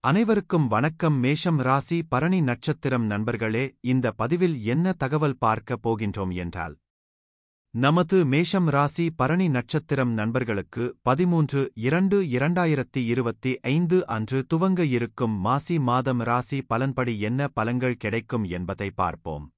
அனைவருக்கும் வணக்கம். மேஷம் ராசி பரணி நட்சத்திரம் நண்பர்களே, இந்த பதிவில் என்ன தகவல் பார்க்க போகின்றோம் என்றால், நமது மேஷம் ராசி பரணி நட்சத்திரம் நண்பர்களுக்கு 13/2/2025 அன்று துவங்க இருக்கும் மாசி மாதம் ராசி பலன்படி என்ன பலன்கள் கிடைக்கும் என்பதை பார்ப்போம்.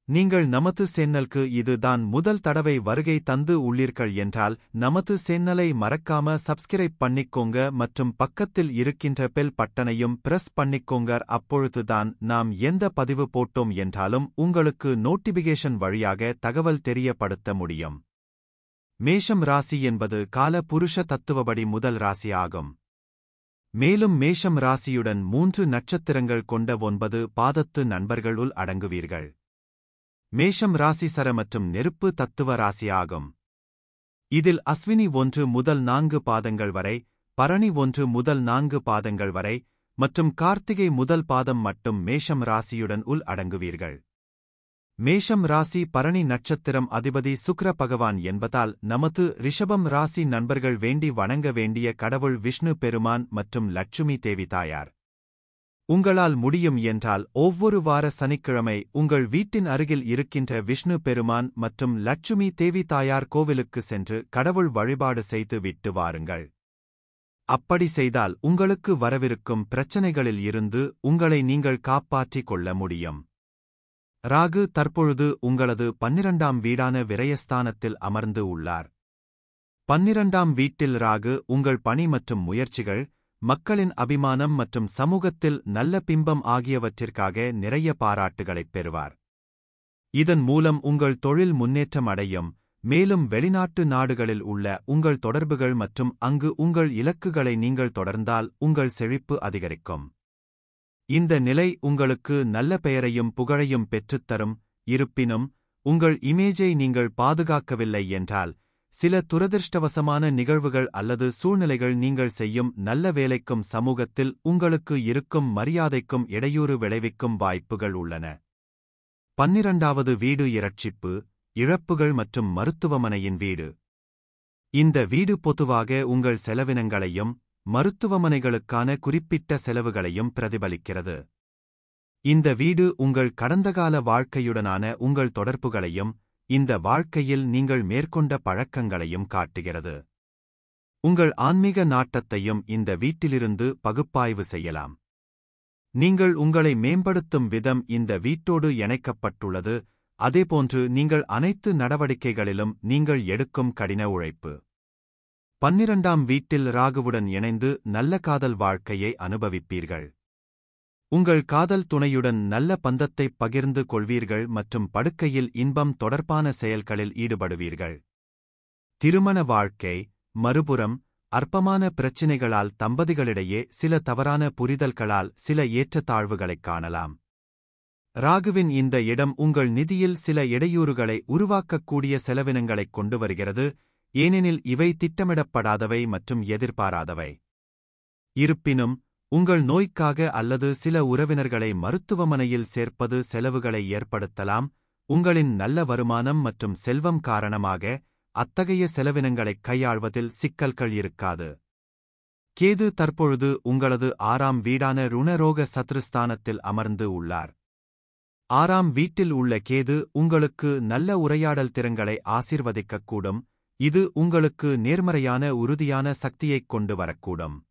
நீங்கள் நமது சேனலுக்கு இதுதான் முதல் தடவை வருகை தந்து உள்ளீர்கள் என்றால் நமது சேனலை மறக்காம சப்ஸ்கிரைப் பண்ணிக்கோங்க மற்றும் பக்கத்தில் இருக்கின்ற பெல் பட்டனையும் பிரஸ் பண்ணிக்கோங்க. அப்பொழுதுதான் நாம் எந்த பதிவு போட்டோம் என்றாலும் உங்களுக்கு நோட்டிபிகேஷன் வழியாக தகவல் தெரியப்படுத்த முடியும். மேஷம் ராசி என்பது கால புருஷ தத்துவப்படி முதல் ராசி ஆகும். மேலும் மேஷம் ராசியுடன் 3 நட்சத்திரங்கள் கொண்ட 9 பாதத்து நண்பர்களுள் அடங்குவீர்கள். மேஷம் ராசி சர மற்றும் நெருப்பு தத்துவ ராசியாகும். இதில் அஸ்வினி 1 முதல் 4 பாதங்கள் வரை, பரணி 1 முதல் 4 பாதங்கள் வரை மற்றும் கார்த்திகை முதல் பாதம் மட்டும் மேஷம் ராசியுடன் உள் அடங்குவீர்கள். மேஷம் ராசி பரணி நட்சத்திரம் அதிபதி சுக்கிர பகவான் என்பதால் நமது ரிஷபம் ராசி நண்பர்கள் வேண்டி வணங்க வேண்டிய கடவுள் விஷ்ணு பெருமான் மற்றும் லட்சுமி தேவி தாயார். உங்களால் முடியும் என்றால் ஒவ்வொரு வார சனிக்கிழமை உங்கள் வீட்டின் அருகில் இருக்கின்ற விஷ்ணு பெருமான் மற்றும் லட்சுமி தேவி தாயார் கோவிலுக்கு சென்று கடவுள் வழிபாடு செய்து விட்டு வாருங்கள். அப்படி செய்தால் உங்களுக்கு வரவிருக்கும் பிரச்சனைகளில் இருந்து உங்களை நீங்கள் காப்பாற்றிக் கொள்ள முடியும். ராகு தற்பொழுது உங்களது 12ஆம் வீடான விரயஸ்தானத்தில் அமர்ந்து உள்ளார். 12ஆம் வீட்டில் ராகு உங்கள் பணி மற்றும் முயற்சிகள், மக்களின் அபிமானம் மற்றும் சமூகத்தில் நல்ல பிம்பம் ஆகியவற்றிற்காக நிறைய பாராட்டுகளைப் பெறுவார். இதன் மூலம் உங்கள் தொழில் முன்னேற்றம் அடையும். மேலும் வெளிநாட்டு நாடுகளில் உள்ள உங்கள் தொடர்புகள் மற்றும் அங்கு உங்கள் இலக்குகளை நீங்கள் தொடர்ந்தால் உங்கள் செழிப்பு அதிகரிக்கும். இந்த நிலை உங்களுக்கு நல்ல பெயரையும் புகழையும் பெற்றுத்தரும். இருப்பினும் உங்கள் இமேஜை நீங்கள் பாதுகாக்கவில்லை என்றால் சில துரதிர்ஷ்டவசமான நிகழ்வுகள் அல்லது சூழ்நிலைகள் நீங்கள் செய்யும் நல்ல வேலைக்கும் சமூகத்தில் உங்களுக்கு இருக்கும் மரியாதைக்கும் இடையூறு விளைவிக்கும் வாய்ப்புகள் உள்ளன. 12வது வீடு இரட்சிப்பு, இழப்புகள் மற்றும் மருத்துவமனையின் வீடு. இந்த வீடு பொதுவாக உங்கள் செலவினங்களையும் மருத்துவமனைகளுக்கான குறிப்பிட்ட செலவுகளையும் பிரதிபலிக்கிறது. இந்த வீடு உங்கள் கடந்தகால வாழ்க்கையுடனான உங்கள் தொடர்புகளையும் இந்த வாழ்க்கையில் நீங்கள் மேற்கொண்ட பழக்கங்களையும் காட்டுகிறது. உங்கள் ஆன்மீக நாட்டத்தையும் இந்த வீட்டிலிருந்து பகுப்பாய்வு செய்யலாம். நீங்கள் உங்களை மேம்படுத்தும் விதம் இந்த வீட்டோடு இணைக்கப்பட்டுள்ளது. அதேபோன்று நீங்கள் அனைத்து நடவடிக்கைகளிலும் நீங்கள் எடுக்கும் கடின உழைப்பு. 12ஆம் வீட்டில் ராகுவுடன் இணைந்து நல்ல காதல் வாழ்க்கையை அனுபவிப்பீர்கள். உங்கள் காதல் துணையுடன் நல்ல பந்தத்தைப் பகிர்ந்து கொள்வீர்கள் மற்றும் படுக்கையில் இன்பம் தொடர்பான செயல்களில் ஈடுபடுவீர்கள். திருமண வாழ்க்கை மறுபுறம் அற்பமான பிரச்சினைகளால் தம்பதிகளிடையே சில தவறான புரிதல்களால் சில ஏற்றத்தாழ்வுகளைக் காணலாம். ராகுவின் இந்த இடம் உங்கள் நிதியில் சில இடையூறுகளை உருவாக்கக்கூடிய செலவினங்களைக் கொண்டு வருகிறது, ஏனெனில் இவை திட்டமிடப்படாதவை மற்றும் எதிர்பாராதவை. இருப்பினும் உங்கள் நோய்க்காக அல்லது சில உறவினர்களை மருத்துவமனையில் சேர்ப்பது செலவுகளை ஏற்படுத்தலாம். உங்களின் நல்ல வருமானம் மற்றும் செல்வம் காரணமாக அத்தகைய செலவினங்களைக் கையாள்வதில் சிக்கல்கள் இருக்காது. கேது தற்பொழுது உங்களது 6ஆம் வீடான ருணரோக சத்ருஸ்தானத்தில் அமர்ந்து உள்ளார். 6ஆம் வீட்டில் உள்ள கேது உங்களுக்கு நல்ல உரையாடல் திறன்களை ஆசீர்வதிக்கக்கூடும். இது உங்களுக்கு நேர்மறையான உறுதியான சக்தியைக் கொண்டு வரக்கூடும்.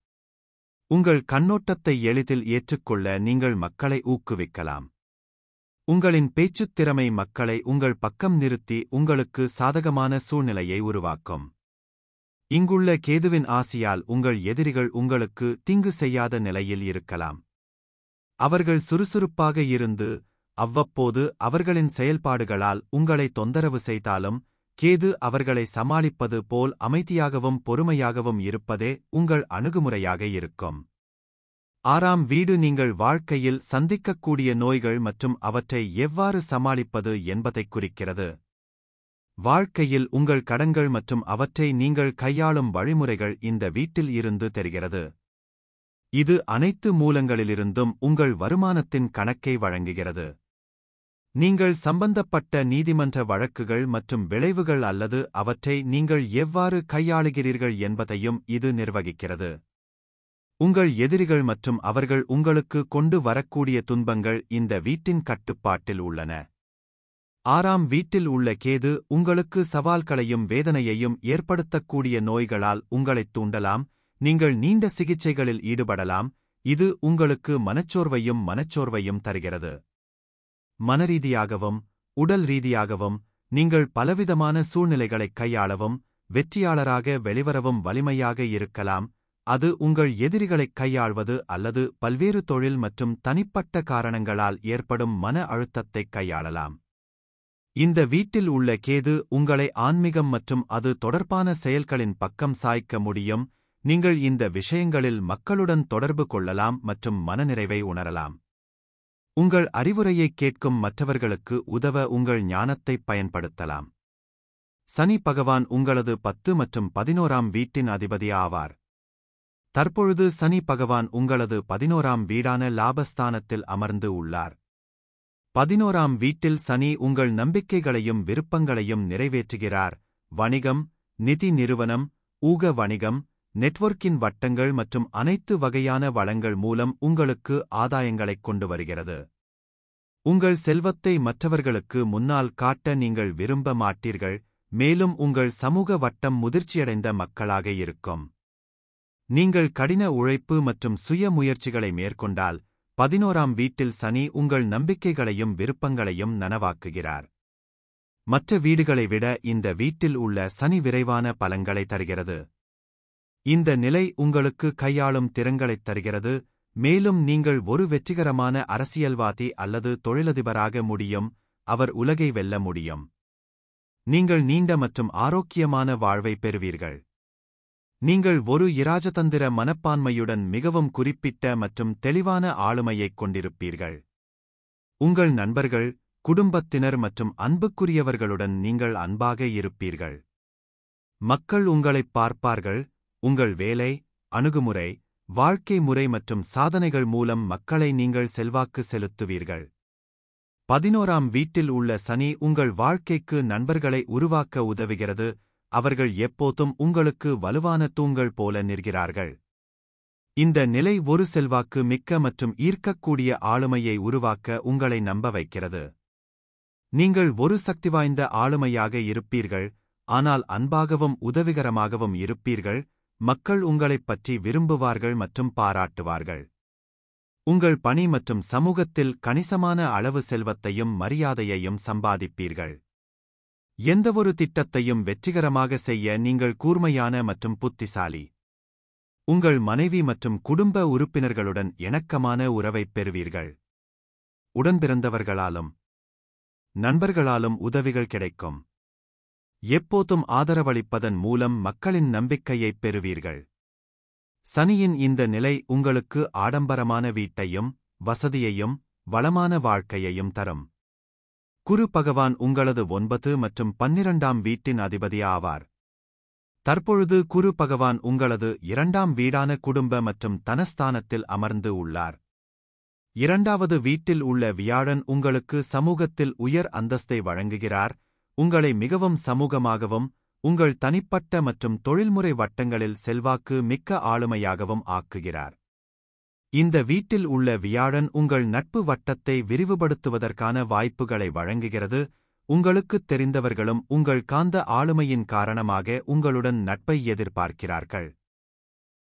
உங்கள் கண்ணோட்டத்தை எளிதில் ஏற்றுக்கொள்ள நீங்கள் மக்களை ஊக்குவிக்கலாம். உங்களின் பேச்சுத் திறமை மக்களை உங்கள் பக்கம் நிறுத்தி உங்களுக்கு சாதகமான சூழ்நிலையை உருவாக்கும். இங்குள்ள கேதுவின் ஆசியால் உங்கள் எதிரிகள் உங்களுக்கு தீங்கு செய்யாத நிலையில் இருக்கலாம். அவர்கள் சுறுசுறுப்பாக இருந்து அவ்வப்போது அவர்களின் செயல்பாடுகளால் உங்களை தொந்தரவு செய்தாலும் கேது அவர்களை சமாளிப்பது போல் அமைதியாகவும் பொறுமையாகவும் இருப்பதே உங்கள் அணுகுமுறையாக இருக்கும். 6ஆம் வீடு நீங்கள் வாழ்க்கையில் சந்திக்கக்கூடிய நோய்கள் மற்றும் அவற்றை எவ்வாறு சமாளிப்பது என்பதைக் குறிக்கிறது. வாழ்க்கையில் உங்கள் கடன்கள் மற்றும் அவற்றை நீங்கள் கையாளும் வழிமுறைகள் இந்த வீட்டில் இருந்து தெரிகிறது. இது அனைத்து மூலங்களிலிருந்தும் உங்கள் வருமானத்தின் கணக்கை வழங்குகிறது. நீங்கள் சம்பந்தப்பட்ட நீதிமன்ற வழக்குகள் மற்றும் விளைவுகள் அல்லது அவற்றை நீங்கள் எவ்வாறு கையாளுகிறீர்கள் என்பதையும் இது நிர்வகிக்கிறது. உங்கள் எதிரிகள் மற்றும் அவர்கள் உங்களுக்கு கொண்டு வரக்கூடிய துன்பங்கள் இந்த வீட்டின் கட்டுப்பாட்டில் உள்ளன. 6ஆம் வீட்டில் உள்ள கேது உங்களுக்கு சவால்களையும் வேதனையையும் ஏற்படுத்தக்கூடிய நோய்களால் உங்களைத் தூண்டலாம். நீங்கள் நீண்ட சிகிச்சைகளில் ஈடுபடலாம். இது உங்களுக்கு மனச்சோர்வையும் தருகிறது. மனரீதியாகவும் உடல் ரீதியாகவும் நீங்கள் பலவிதமான சூழ்நிலைகளைக் கையாளவும் வெற்றியாளராக வெளிவரவும் வலிமையாக இருக்கலாம். அது உங்கள் எதிரிகளைக் கையாள்வது அல்லது பல்வேறு தொழில் மற்றும் தனிப்பட்ட காரணங்களால் ஏற்படும் மன அழுத்தத்தைக் கையாளலாம். இந்த வீட்டில் உள்ள கேது உங்களை ஆன்மீகம் மற்றும் அது தொடர்பான செயல்களின் பக்கம் சாய்க்க முடியும். நீங்கள் இந்த விஷயங்களில் மக்களுடன் தொடர்பு கொள்ளலாம் மற்றும் மனநிறைவை உணரலாம். உங்கள் அறிவுரையைக் கேட்கும் மற்றவர்களுக்கு உதவ உங்கள் ஞானத்தைப் பயன்படுத்தலாம். சனி பகவான் உங்களது 10 மற்றும் 11ஆம் வீட்டின் அதிபதி ஆவார். தற்பொழுது சனி பகவான் உங்களது 11ஆம் வீடான லாபஸ்தானத்தில் அமர்ந்து உள்ளார். 11ஆம் வீட்டில் சனி உங்கள் நம்பிக்கைகளையும் விருப்பங்களையும் நிறைவேற்றுகிறார். வணிகம், நிதி நிறுவனம், ஊக வணிகம், நெட்வொர்க்கின் வட்டங்கள் மற்றும் அனைத்து வகையான வளங்கள் மூலம் உங்களுக்கு ஆதாயங்களைக் கொண்டு வருகிறது. உங்கள் செல்வத்தை மற்றவர்களுக்கு முன்னால் காட்ட நீங்கள் விரும்ப மாட்டீர்கள், மேலும் உங்கள் சமூக வட்டம் முதிர்ச்சியடைந்த மக்களாக இருக்கும். நீங்கள் கடின உழைப்பு மற்றும் சுய முயற்சிகளை மேற்கொண்டால் 11ஆம் வீட்டில் சனி உங்கள் நம்பிக்கைகளையும் விருப்பங்களையும் நனவாக்குகிறார். மற்ற வீடுகளை விட இந்த வீட்டில் உள்ள சனி விரைவான பலன்களை தருகிறது. இந்த நிலை உங்களுக்கு கையாளும் திறன்களைத் தருகிறது, மேலும் நீங்கள் ஒரு வெற்றிகரமான அரசியல்வாதி அல்லது தொழிலதிபராக முடியும். அவர் உலகை வெல்ல முடியும். நீங்கள் நீண்ட மற்றும் ஆரோக்கியமான வாழ்வை பெறுவீர்கள். நீங்கள் ஒரு இராஜதந்திர மனப்பான்மையுடன் மிகவும் குறிப்பிட்ட மற்றும் தெளிவான ஆளுமையைக் கொண்டிருப்பீர்கள். உங்கள் நண்பர்கள், குடும்பத்தினர் மற்றும் அன்புக்குரியவர்களுடன் நீங்கள் அன்பாக இருப்பீர்கள். மக்கள் உங்களைப் பார்ப்பார்கள். உங்கள் வேலை, அணுகுமுறை, வாழ்க்கை முறை மற்றும் சாதனைகள் மூலம் மக்களை நீங்கள் செல்வாக்கு செலுத்துவீர்கள். 11ஆம் வீட்டில் உள்ள சனி உங்கள் வாழ்க்கைக்கு நண்பர்களை உருவாக்க உதவுகிறது. அவர்கள் எப்போதும் உங்களுக்கு வலுவான தூண்கள் போல நிற்கிறார்கள். இந்த நிலை ஒரு செல்வாக்கு மிக்க மற்றும் ஈர்க்கக்கூடிய ஆளுமையை உருவாக்க உங்களை நம்ப வைக்கிறது. நீங்கள் ஒரு சக்திவாய்ந்த ஆளுமையாக இருப்பீர்கள், ஆனால் அன்பாகவும் உதவிகரமாகவும் இருப்பீர்கள். மக்கள் உங்களைப் பற்றி விரும்புவார்கள் மற்றும் பாராட்டுவார்கள். உங்கள் பணி மற்றும் சமூகத்தில் கணிசமான அளவு செல்வத்தையும் மரியாதையையும் சம்பாதிப்பீர்கள். எந்தவொரு திட்டத்தையும் வெற்றிகரமாக செய்ய நீங்கள் கூர்மையான மற்றும் புத்திசாலி. உங்கள் மனைவி மற்றும் குடும்ப உறுப்பினர்களுடன் இணக்கமான உறவைப் பெறுவீர்கள். உடன்பிறந்தவர்களாலும் நண்பர்களாலும் உதவிகள் கிடைக்கும். எப்போதும் ஆதரவளிப்பதன் மூலம் மக்களின் நம்பிக்கையைப் பெறுவீர்கள். சனியின் இந்த நிலை உங்களுக்கு ஆடம்பரமான வீட்டையும் வசதியையும் வளமான வாழ்க்கையையும் தரும். குரு பகவான் உங்களது 9 மற்றும் 12ஆம் வீட்டின் அதிபதி ஆவார். தற்பொழுது குரு பகவான் உங்களது 2ஆம் வீடான குடும்ப மற்றும் தனஸ்தானத்தில் அமர்ந்து உள்ளார். 2வது வீட்டில் உள்ள வியாழன் உங்களுக்கு சமூகத்தில் உயர் அந்தஸ்தை வழங்குகிறார். உங்களை மிகவும் சமூகமாகவும் உங்கள் தனிப்பட்ட மற்றும் தொழில்முறை வட்டங்களில் செல்வாக்கு மிக்க ஆளுமையாகவும் ஆக்குகிறார். இந்த வீட்டில் உள்ள வியாழன் உங்கள் நட்பு வட்டத்தை விரிவுபடுத்துவதற்கான வாய்ப்புகளை வழங்குகிறது. உங்களுக்குத் தெரிந்தவர்களும் உங்கள் காந்த ஆளுமையின் காரணமாக உங்களுடன் நட்பை எதிர்பார்க்கிறார்கள்.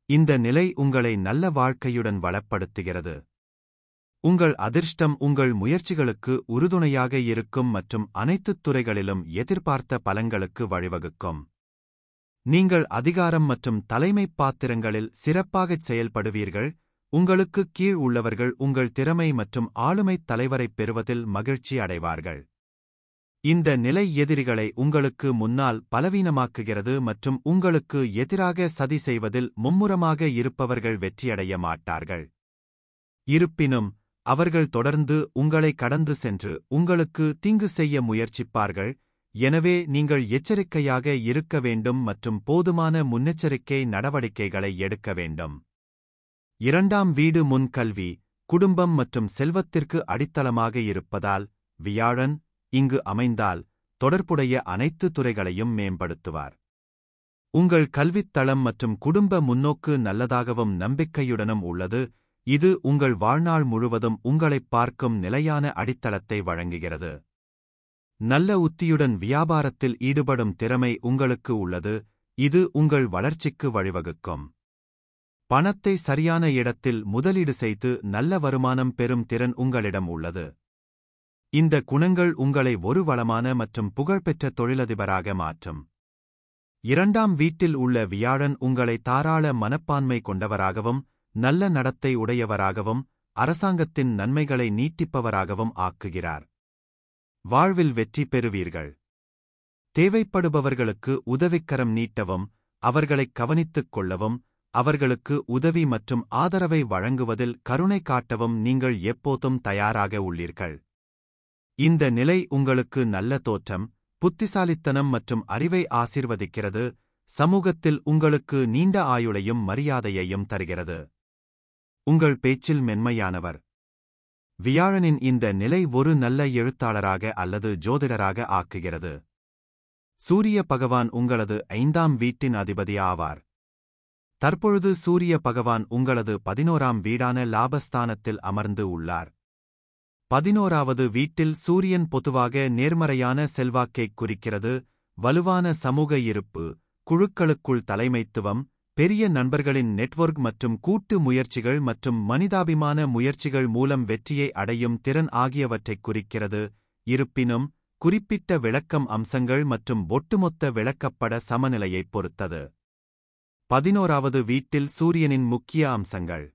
இந்த நிலை உங்களை நல்ல வாழ்க்கையுடன் வளப்படுத்துகிறது. உங்கள் அதிர்ஷ்டம் உங்கள் முயற்சிகளுக்கு உறுதுணையாக இருக்கும் மற்றும் அனைத்துத் துறைகளிலும் எதிர்பார்த்த பலன்களுக்கு வழிவகுக்கும். நீங்கள் அதிகாரம் மற்றும் தலைமைப் பாத்திரங்களில் சிறப்பாகச் செயல்படுவீர்கள். உங்களுக்குக் கீழ் உள்ளவர்கள் உங்கள் திறமை மற்றும் ஆளுமைத் தலைவரைப் பெறுவதில் மகிழ்ச்சி அடைவார்கள். இந்த நிலை எதிரிகளை உங்களுக்கு முன்னால் பலவீனமாக்குகிறது மற்றும் உங்களுக்கு எதிராக சதி செய்வதில் மும்முரமாக இருப்பவர்கள் வெற்றியடைய மாட்டார்கள். இருப்பினும் அவர்கள் தொடர்ந்து உங்களை கடந்து சென்று உங்களுக்கு தீங்கு செய்ய முயற்சிப்பார்கள். எனவே நீங்கள் எச்சரிக்கையாக இருக்க வேண்டும் மற்றும் போதுமான முன்னெச்சரிக்கை நடவடிக்கைகளை எடுக்க வேண்டும். 2ஆம் வீடு முன் கல்வி, குடும்பம் மற்றும் செல்வத்திற்கு அடித்தளமாக இருப்பதால் வியாழன் இங்கு அமைந்தால் தொடர்புடைய அனைத்து துறைகளையும் மேம்படுத்துவார். உங்கள் கல்வித் தளம் மற்றும் குடும்ப முன்னோக்கு நல்லதாகவும் நம்பிக்கையுடனும் உள்ளது. இது உங்கள் வாழ்நாள் முழுவதும் உங்களைப் பார்க்கும் நிலையான அடித்தளத்தை வழங்குகிறது. நல்ல உத்தியுடன் வியாபாரத்தில் ஈடுபடும் திறமை உங்களுக்கு உள்ளது. இது உங்கள் வளர்ச்சிக்கு வழிவகுக்கும். பணத்தை சரியான இடத்தில் முதலீடு செய்து நல்ல வருமானம் பெறும் திறன் உங்களிடம் உள்ளது. இந்த குணங்கள் உங்களை ஒரு வளமான மற்றும் புகழ்பெற்ற தொழிலதிபராக மாற்றும். 2ஆம் வீட்டில் உள்ள வியாழன் உங்களை தாராள மனப்பான்மை கொண்டவராகவும் நல்ல நடத்தை உடையவராகவும் அரசாங்கத்தின் நன்மைகளை நீட்டிப்பவராகவும் ஆக்குகிறார். வாழ்வில் வெற்றி பெறுவீர்கள். தேவைப்படுபவர்களுக்கு உதவிக்கரம் நீட்டவும், அவர்களைக் கவனித்துக் கொள்ளவும், அவர்களுக்கு உதவி மற்றும் ஆதரவை வழங்குவதில் கருணை காட்டவும் நீங்கள் எப்போதும் தயாராக உள்ளீர்கள். இந்த நிலை உங்களுக்கு நல்ல தோற்றம், புத்திசாலித்தனம் மற்றும் அறிவை ஆசீர்வதிக்கிறது. சமூகத்தில் உங்களுக்கு நீண்ட ஆயுளையும் மரியாதையையும் தருகிறது. உங்கள் பேச்சில் மென்மையானவர். வியாழனின் இந்த நிலை ஒரு நல்ல எழுத்தாளராக அல்லது ஜோதிடராக ஆக்குகிறது. சூரிய பகவான் உங்களது 5ஆம் வீட்டின் அதிபதி ஆவார். தற்பொழுது சூரிய பகவான் உங்களது 11ஆம் வீடான லாபஸ்தானத்தில் அமர்ந்து உள்ளார். 11வது வீட்டில் சூரியன் பொதுவாக நேர்மறையான செல்வாக்கைக் குறிக்கிறது. வலுவான சமூக இருப்பு, குழுக்களுக்குள் தலைமைத்துவம், பெரிய நண்பர்களின் நெட்வொர்க் மற்றும் கூட்டு முயற்சிகள் மற்றும் மனிதாபிமான முயற்சிகள் மூலம் வெற்றியை அடையும் திறன் ஆகியவற்றைக் குறிக்கிறது. இருப்பினும், குறிப்பிட்ட விளக்கம் அம்சங்கள் மற்றும் ஒட்டுமொத்த விளக்கப்பட சமநிலையைப் பொறுத்தது. 11வது வீட்டில் சூரியனின் முக்கிய அம்சங்கள்.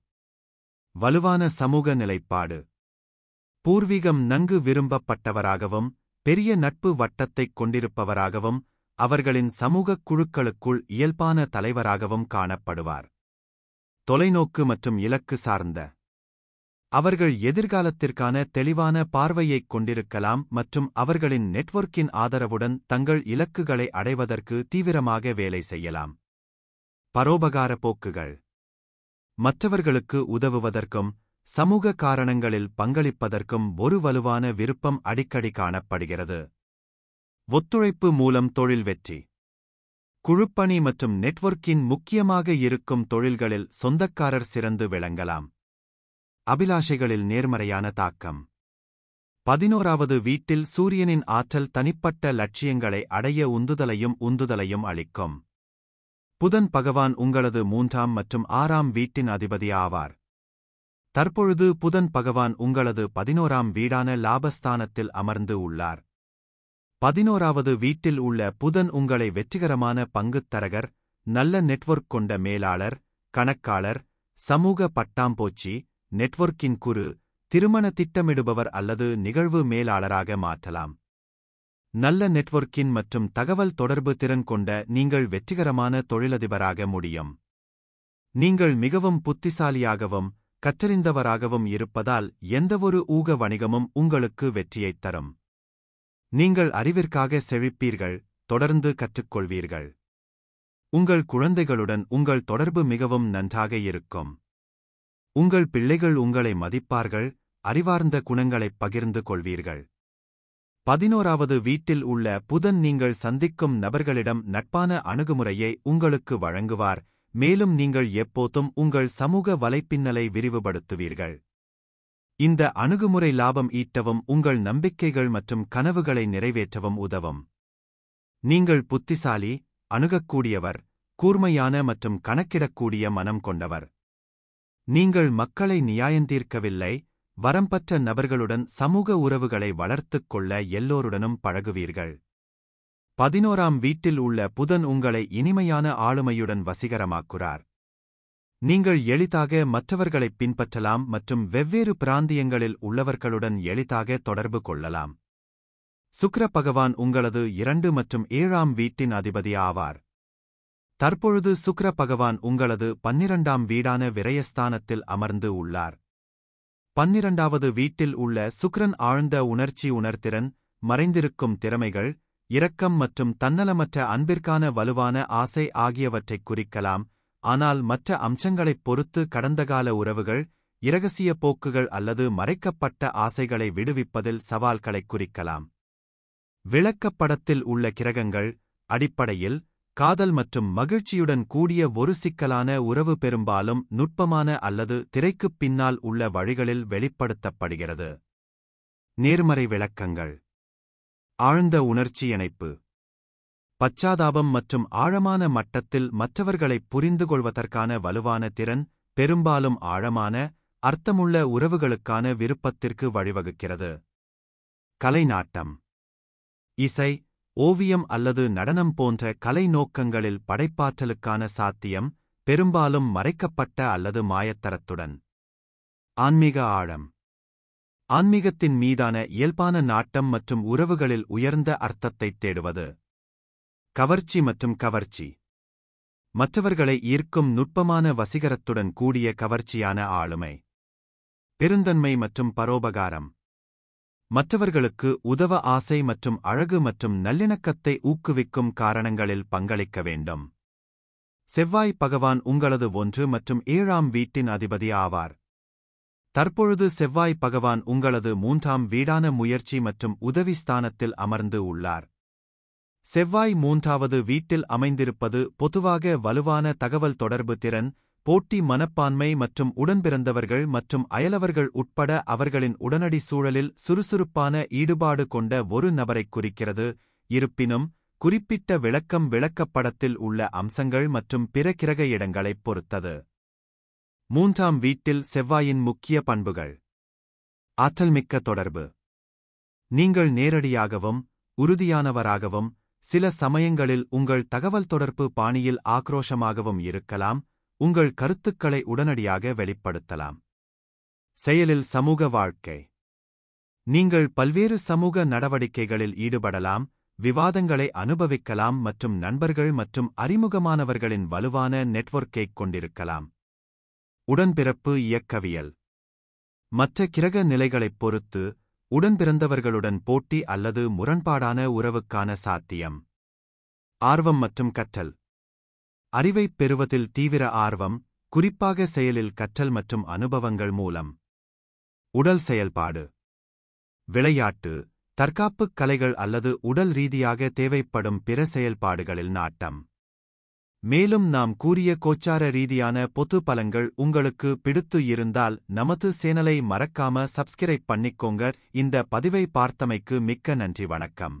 வலுவான சமூக நிலைப்பாடு. பூர்வீகம் நன்கு விரும்பப்பட்டவராகவும் பெரிய நட்பு வட்டத்தைக் கொண்டிருப்பவராகவும் அவர்களின் சமூகக் குழுக்களுக்குள் இயல்பான தலைவராகவும் காணப்படுவார். தொலைநோக்கு மற்றும் இலக்கு சார்ந்த. அவர்கள் எதிர்காலத்திற்கான தெளிவான பார்வையைக் கொண்டிருக்கலாம் மற்றும் அவர்களின் நெட்வொர்க்கின் ஆதரவுடன் தங்கள் இலக்குகளை அடைவதற்கு தீவிரமாக வேலை செய்யலாம். பரோபகார போக்குகள். மற்றவர்களுக்கு உதவுவதற்கும் சமூக காரணங்களில் பங்களிப்பதற்கும் ஒரு வலுவான விருப்பம் அடிக்கடி காணப்படுகிறது. ஒத்துழைப்பு மூலம் தொழில் வெற்றி. குழுப்பணி மற்றும் நெட்வொர்க்கின் முக்கியமாக இருக்கும் தொழில்களில் சொந்தக்காரர் சிறந்து விளங்கலாம். அபிலாஷைகளில் நேர்மறையான தாக்கம். 11வது வீட்டில் சூரியனின் ஆற்றல் தனிப்பட்ட லட்சியங்களை அடைய உந்துதலையும் அளிக்கும். புதன் பகவான் உங்களது 3ஆம் மற்றும் 6ஆம் வீட்டின் அதிபதி ஆவார். தற்பொழுது புதன் பகவான் உங்களது 11ஆம் வீடான லாபஸ்தானத்தில் அமர்ந்து உள்ளார். 11வது வீட்டில் உள்ள புதன் உங்களை வெற்றிகரமான பங்குத்தரகர், நல்ல நெட்வொர்க் கொண்ட மேலாளர், கணக்காளர், சமூக பட்டாம்பூச்சி, நெட்வொர்க்கின் குரு, திருமண திட்டமிடுபவர் அல்லது நிகழ்வு மேலாளராக மாற்றலாம். நல்ல நெட்வொர்க்கின் மற்றும் தகவல் தொடர்பு திறன் கொண்ட நீங்கள் வெற்றிகரமான தொழிலதிபராக முடியும். நீங்கள் மிகவும் புத்திசாலியாகவும் கற்றறிந்தவராகவும் இருப்பதால் எந்தவொரு ஊக வணிகமும் உங்களுக்கு வெற்றியைத் தரும். நீங்கள் அறிவிற்காக செழிப்பீர்கள், தொடர்ந்து கற்றுக்கொள்வீர்கள். உங்கள் குழந்தைகளுடன் உங்கள் தொடர்பு மிகவும் நன்றாக இருக்கும். உங்கள் பிள்ளைகள் உங்களை மதிப்பார்கள், அறிவார்ந்த குணங்களைப் பகிர்ந்து கொள்வீர்கள். 11வது வீட்டில் உள்ள புதன் நீங்கள் சந்திக்கும் நபர்களிடம் நட்பான அணுகுமுறையை உங்களுக்கு வழங்குவார், மேலும் நீங்கள் எப்போதும் உங்கள் சமூக வலைப்பின்னலை விரிவுபடுத்துவீர்கள். இந்த அணுகுமுறை லாபம் ஈட்டவும் உங்கள் நம்பிக்கைகள் மற்றும் கனவுகளை நிறைவேற்றவும் உதவும். நீங்கள் புத்திசாலி, அணுகக்கூடியவர், கூர்மையான மற்றும் கணக்கிடக்கூடிய மனம் கொண்டவர். நீங்கள் மக்களை நியாயந்தீர்க்கவில்லை, வரம்பற்ற நபர்களுடன் சமூக உறவுகளை வளர்த்துக் கொள்ள எல்லோருடனும் பழகுவீர்கள். 11ஆம் வீட்டில் உள்ள புதன் உங்களை இனிமையான ஆளுமையுடன் வசீகரமாக்குறார். நீங்கள் எளிதாக மற்றவர்களைப் பின்பற்றலாம் மற்றும் வெவ்வேறு பிராந்தியங்களில் உள்ளவர்களுடன் எளிதாக தொடர்பு கொள்ளலாம். சுக்கிர பகவான் உங்களது 2 மற்றும் 7ஆம் வீட்டின் அதிபதி ஆவார். தற்பொழுது சுக்கிர பகவான் உங்களது 12ஆம் வீடான விரயஸ்தானத்தில் அமர்ந்து உள்ளார். 12வது வீட்டில் உள்ள சுக்கிரன் ஆழ்ந்த உணர்திறன், மறைந்திருக்கும் திறமைகள், இரக்கம் மற்றும் தன்னலமற்ற அன்பிற்கான வலுவான ஆசை ஆகியவற்றைக் குறிக்கலாம். ஆனால் மற்ற அம்சங்களைப் பொறுத்து கடந்தகால உறவுகள், இரகசிய போக்குகள் அல்லது மறைக்கப்பட்ட ஆசைகளை விடுவிப்பதில் சவால்களைக் குறிக்கலாம். விளக்கப்படத்தில் உள்ள கிரகங்கள், அடிப்படையில், காதல் மற்றும் மகிழ்ச்சியுடன் கூடிய ஒரு சிக்கலான உறவு பெரும்பாலும் நுட்பமான அல்லது திரைக்குப் பின்னால் உள்ள வழிகளில் வெளிப்படுத்தப்படுகிறது. நேர்மறை விளக்கங்கள். ஆழ்ந்த உணர்ச்சி இணைப்பு. பச்சாதாபம் மற்றும் ஆழமான மட்டத்தில் மற்றவர்களைப் புரிந்துகொள்வதற்கான வலுவான திறன் பெரும்பாலும் ஆழமான, அர்த்தமுள்ள உறவுகளுக்கான விருப்பத்திற்கு வழிவகுக்கிறது. கலைநாட்டம். இசை, ஓவியம் அல்லது நடனம் போன்ற கலை நோக்கங்களில் படைப்பாற்றலுக்கான சாத்தியம், பெரும்பாலும் மறைக்கப்பட்ட அல்லது மாயத்தரத்துடன். ஆன்மீக ஆழம். ஆன்மீகத்தின் மீதான இயல்பான நாட்டம் மற்றும் உறவுகளில் உயர்ந்த அர்த்தத்தைத் தேடுவது. கவர்ச்சி மற்றும் கவர்ச்சி. மற்றவர்களை ஈர்க்கும் நுட்பமான வசீகரத்துடன் கூடிய கவர்ச்சியான ஆளுமை. பெருந்தன்மை மற்றும் பரோபகாரம். மற்றவர்களுக்கு உதவ ஆசை மற்றும் அழகு மற்றும் நல்லிணக்கத்தை ஊக்குவிக்கும் காரணங்களில் பங்களிக்க வேண்டும். செவ்வாய் பகவான் உங்களது 1 மற்றும் 7ஆம் வீட்டின் அதிபதி ஆவார். தற்பொழுது செவ்வாய் பகவான் உங்களது 3ஆம் வீடான முயற்சி மற்றும் உதவி ஸ்தானத்தில் அமர்ந்து உள்ளார். செவ்வாய் 3வது வீட்டில் அமைந்திருப்பது பொதுவாக வலுவான தகவல் தொடர்பு திறன், போட்டி மனப்பான்மை மற்றும் உடன்பிறந்தவர்கள் மற்றும் அயலவர்கள் உட்பட அவர்களின் உடனடி சூழலில் சுறுசுறுப்பான ஈடுபாடு கொண்ட ஒரு நபரைக் குறிக்கிறது. இருப்பினும், குறிப்பிட்ட விளக்கம் விளக்கப்படத்தில் உள்ள அம்சங்கள் மற்றும் பிற கிரக இடங்களைப் பொறுத்தது. 3ஆம் வீட்டில் செவ்வாயின் முக்கிய பண்புகள். ஆற்றல்மிக்க தொடர்பு. நீங்கள் நேரடியாகவும் உறுதியானவராகவும், சில சமயங்களில் உங்கள் தகவல் தொடர்பு பாணியில் ஆக்ரோஷமாகவும் இருக்கலாம், உங்கள் கருத்துக்களை உடனடியாக வெளிப்படுத்தலாம். செயலில் சமூக வாழ்க்கை. நீங்கள் பல்வேறு சமூக நடவடிக்கைகளில் ஈடுபடலாம், விவாதங்களை அனுபவிக்கலாம் மற்றும் நண்பர்கள் மற்றும் அறிமுகமானவர்களின் வலுவான நெட்வொர்க்கைக் கொண்டிருக்கலாம். உடன்பிறப்பு இயக்கவியல். மற்ற கிரக நிலைகளைப் பொறுத்து, உடன்பிறந்தவர்களுடன் போட்டி அல்லது முரண்பாடான உறவுக்கான சாத்தியம். ஆர்வம் மற்றும் கற்றல். அறிவைப் பெறுவதில் தீவிர ஆர்வம், குறிப்பாக செயலில் கற்றல் மற்றும் அனுபவங்கள் மூலம். உடல் செயல்பாடு. விளையாட்டு, தற்காப்புக் கலைகள் அல்லது உடல் ரீதியாக தேவைப்படும் பிற செயல்பாடுகளில் நாட்டம். மேலும் நாம் கூறிய கோச்சார ரீதியான பொது பலன்கள் உங்களுக்கு பிடித்து இருந்தால் நமது சேனலை மறக்காம சப்ஸ்கிரைப் பண்ணிக்கோங்க. இந்த பதிவை பார்த்தமைக்கு மிக்க நன்றி. வணக்கம்.